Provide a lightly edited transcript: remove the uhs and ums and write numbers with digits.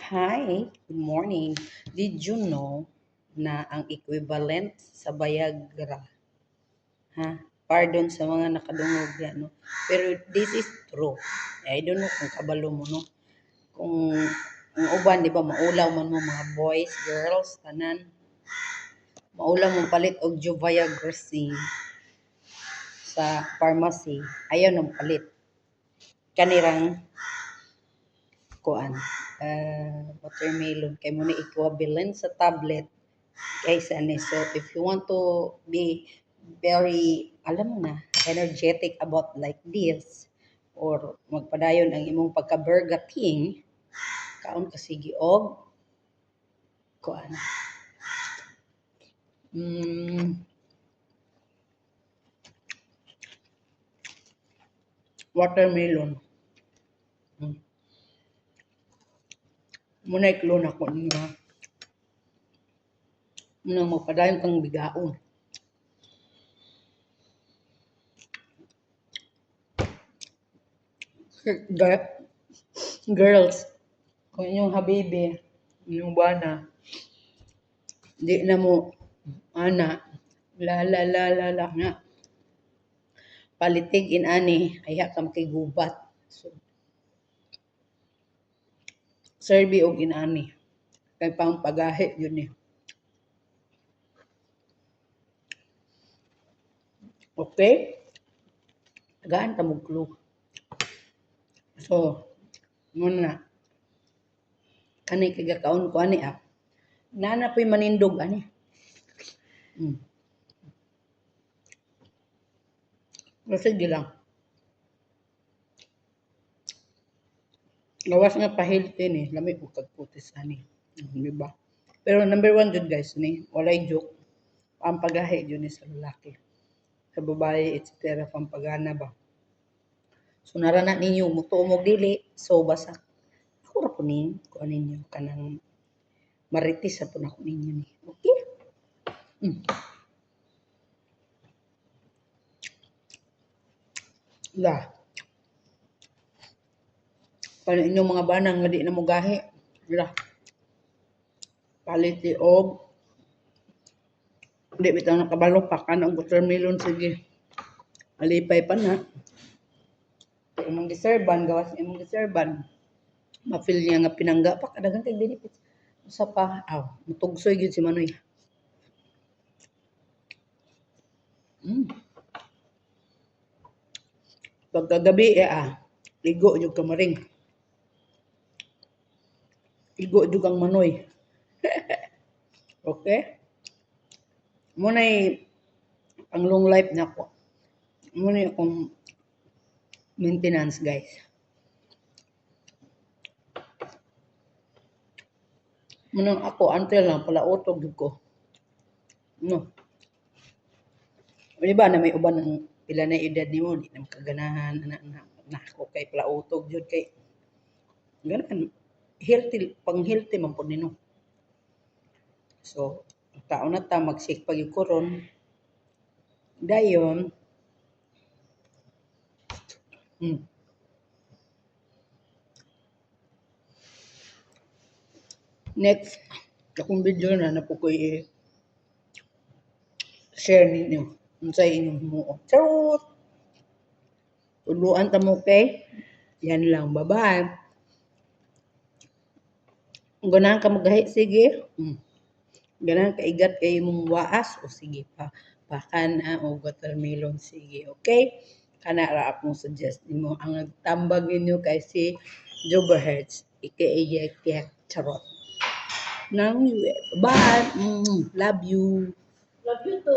Hi, good morning. Did you know na ang equivalent sa Viagra, ha? Pardon sa mga nakadungog yan, no? Pero this is true. I don't know kung kabalo mo, no? Kung ang uban, di ba, maulaw man mo mga boys, girls, tanan. Maulaw mo palit og Viagra C sa pharmacy. Ayaw nang palit. Kanirang kuan watermelon kay mo ni equivalent sa tablet kaysa ni. So if you want to be very, alam mo na, energetic about like this, or magpadayon ang imong pagka-burgating, kaon ka sige og kuan watermelon. Muna iklon ako niya. Muna magpadayon kang bigaon. Girls, kung inyong habibi, inyong bana, di na mo, ana, la nga, palitig inani, ayaw ka makigubat. So, serbi og inani. Kay pang pagahi yun eh. Okay? Tagaan ta mo clue. So, muna, kani kagakaon ko ani ah. Nana po'y manindog ani. Sige lang. Gawas nga pa-healthy ni, lami ko kagputis ani. Di ba? Pero number 1 jud guys ni, walay joke. Pampagahi jud ni sa lalaki. Sa babae, etc. Pampagana ba? So narana ninyo, mutuo mo dili, so basa. Ako ra po ni, kuan ninyo, kanang maritis sa po na ko ninyo ni. Okay? La. Paano inyong mga banang nga di na mo gahi? La. Paliti og di bitaw nakabalo pa ka ng watermelon, sige. Alipay pa na. Imong giserban, gawas imong giserban. Ma-feel niya nga pinangga pa, kadagang kay benefits. Usa pa, mutugsoy gyud si Manoy. Pagkagabi ligo jud kamaring. Ligo jud kang Manoy. Okay? Muna'y ang long life na ko. Muna'y akong maintenance, guys. Munang ako, until lang, pala utog ko. No. Diba na may uban ng pila na edad ni mo, di na makaganahan, na ako kay pala utog jud kay ganan, healthy, pang healthy man po nino. So, taon na ta, mag-sick pag yung koron. Dayon, next, akong video na po ko share ninyo. Unsay inyong himuo. Charot! Tuluan ta mo kay. Yan lang. Bye-bye. Ganahan ka magahi, sige. Ganahan ka igat kay mong waas, o sige pa. Pakan o watermelon, sige. Okay? Kana ra akong suggest nimo. Ang nagtambag ninyo kay si Joberhertz. Ika charot. Nang bye. Love you. Love you too.